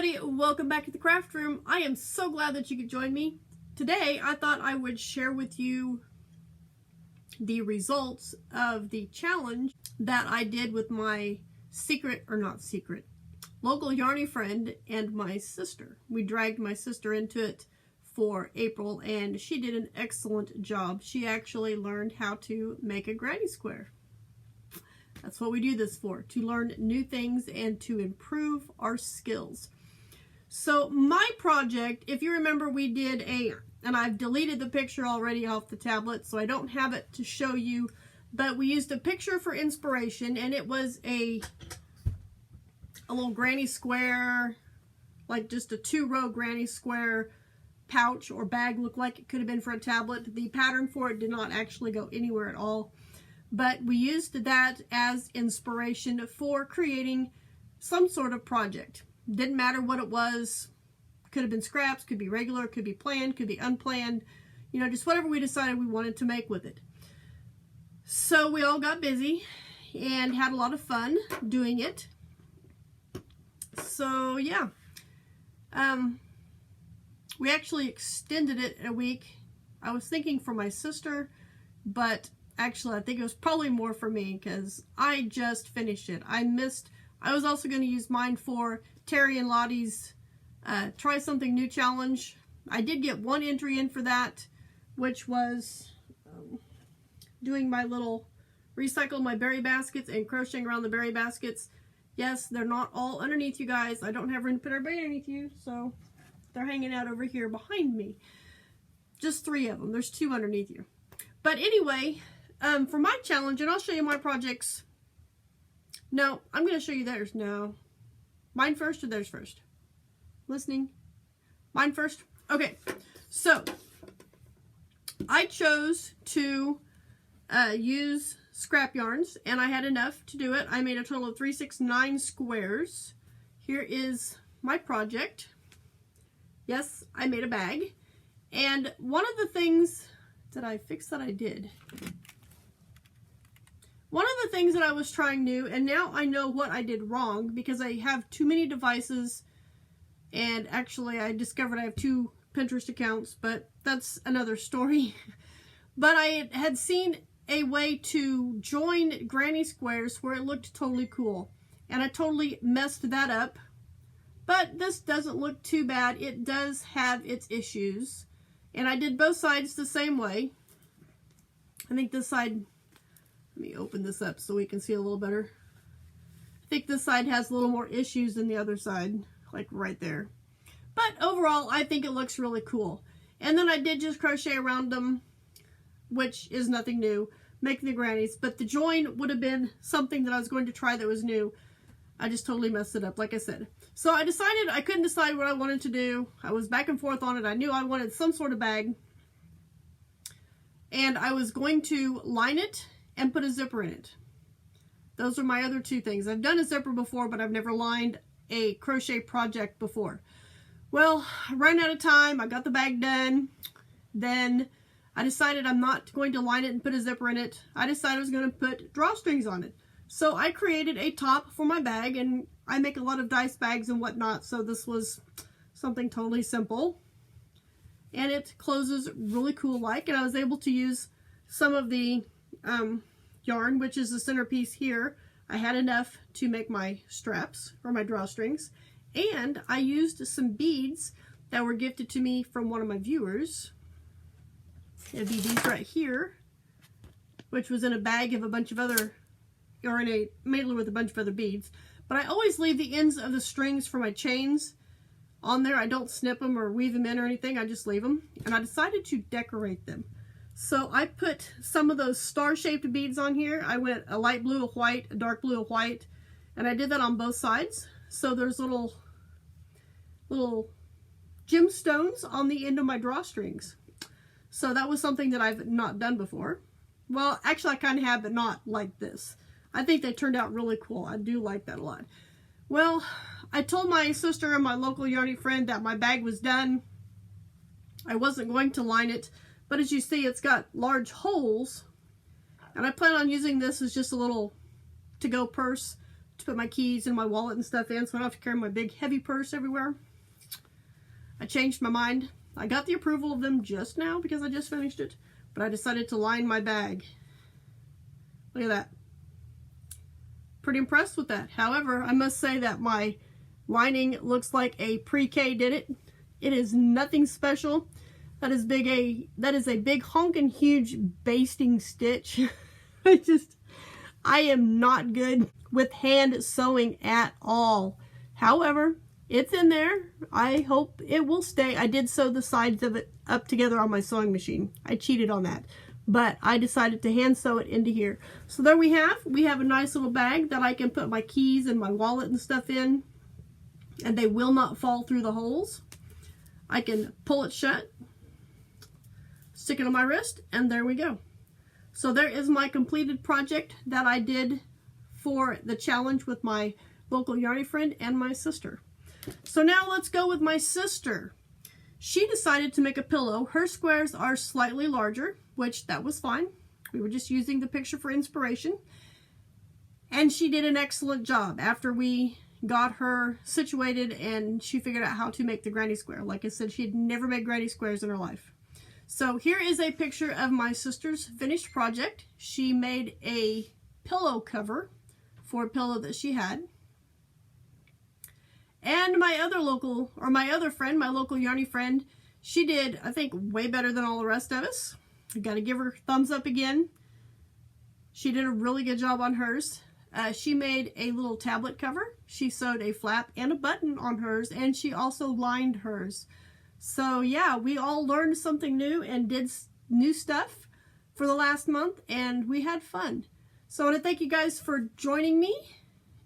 everybody, welcome back to the craft room. I am so glad that you could join me. Today I thought I would share with you the results of the challenge that I did with my local Yarney friend and my sister. We dragged my sister into it for April and she did an excellent job. She actually learned how to make a granny square. That's what we do this for, to learn new things and to improve our skills. So my project, if you remember, we did and I've deleted the picture already off the tablet, so I don't have it to show you, but we used a picture for inspiration, and it was a little granny square, like just a 2-row granny square pouch or bag, looked like it could have been for a tablet. The pattern for it did not actually go anywhere at all. But we used that as inspiration for creating some sort of project. Didn't matter what it was. Could have been scraps, could be regular, could be planned, could be unplanned. You know, just whatever we decided we wanted to make with it. So we all got busy and had a lot of fun doing it. So yeah. We actually extended it a week. I was thinking for my sister, but actually, I think it was probably more for me because I just finished it. I was also going to use mine for Terry and Lottie's Try Something New challenge. I did get one entry in for that, which was doing my little recycle my berry baskets and crocheting around the berry baskets. Yes, they're not all underneath you guys. I don't have room to put everybody underneath you, so they're hanging out over here behind me. Just 3 of them. There's 2 underneath you. But anyway, for my challenge, and I'll show you my projects. No, I'm going to show you theirs. No. Mine first or theirs first? Listening? Mine first? Okay. So, I chose to use scrap yarns, and I had enough to do it. I made a total of 369 squares. Here is my project. Yes, I made a bag. And one of the things... Did I fix that? I did. One of the things that I was trying new, and now I know what I did wrong because I have too many devices, and actually I discovered I have 2 Pinterest accounts, but that's another story. But I had seen a way to join granny squares where it looked totally cool, and I totally messed that up. But this doesn't look too bad. It does have its issues. And I did both sides the same way. I think this side, let me open this up so we can see a little better. I think this side has a little more issues than the other side, like right there. But overall, I think it looks really cool. And then I did just crochet around them, which is nothing new, making the grannies. But the join would have been something that I was going to try that was new. I just totally messed it up, like I said. So I decided I couldn't decide what I wanted to do. I was back and forth on it. I knew I wanted some sort of bag. And I was going to line it and put a zipper in it. Those are my other 2 things. I've done a zipper before, but I've never lined a crochet project before. Well, I ran out of time. I got the bag done. Then I decided I'm not going to line it and put a zipper in it. I decided I was going to put drawstrings on it. So I created a top for my bag, and I make a lot of dice bags and whatnot, so this was something totally simple. And it closes really cool like, and I was able to use some of the yarn, which is the centerpiece here. I had enough to make my straps or my drawstrings, and I used some beads that were gifted to me from one of my viewers. It'd be these right here, which was in a bag of a bunch of other, or in a mailer with a bunch of other beads. But I always leave the ends of the strings for my chains on there. I don't snip them or weave them in or anything. I just leave them. And I decided to decorate them. So I put some of those star-shaped beads on here. I went a light blue, a white, a dark blue, a white. And I did that on both sides. So there's little gemstones on the end of my drawstrings. So that was something that I've not done before. Well, actually I kind of have, but not like this. I think they turned out really cool. I do like that a lot. Well, I told my sister and my local Yarney friend that my bag was done. I wasn't going to line it, but as you see, it's got large holes. And I plan on using this as just a little to-go purse to put my keys and my wallet and stuff in, so I don't have to carry my big heavy purse everywhere. I changed my mind. I got the approval of them just now because I just finished it, but I decided to line my bag. Look at that. Pretty impressed with that. However, I must say that my lining looks like a pre-K did it. It is nothing special. That is a big honking huge basting stitch. I am not good with hand sewing at all. However, it's in there. I hope it will stay. I did sew the sides of it up together on my sewing machine. I cheated on that, but I decided to hand sew it into here. So there we have a nice little bag that I can put my keys and my wallet and stuff in, and they will not fall through the holes. I can pull it shut, stick it on my wrist, and there we go. So there is my completed project that I did for the challenge with my local Yarney friend and my sister. So now let's go with my sister. She decided to make a pillow. Her squares are slightly larger, which that was fine. We were just using the picture for inspiration. And she did an excellent job after we got her situated and she figured out how to make the granny square. Like I said, she had never made granny squares in her life. So here is a picture of my sister's finished project. She made a pillow cover for a pillow that she had. And my other friend, my local Yarney friend, she did, I think, way better than all the rest of us. I gotta give her thumbs up again. She did a really good job on hers. She made a little tablet cover. She sewed a flap and a button on hers, and she also lined hers. So yeah, we all learned something new and did new stuff for the last month, and we had fun. So I want to thank you guys for joining me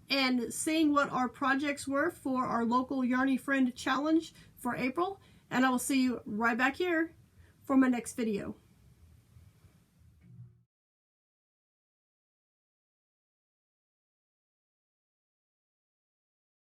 and seeing what our projects were for our local Yarney Friend Challenge for April. And I will see you right back here for my next video.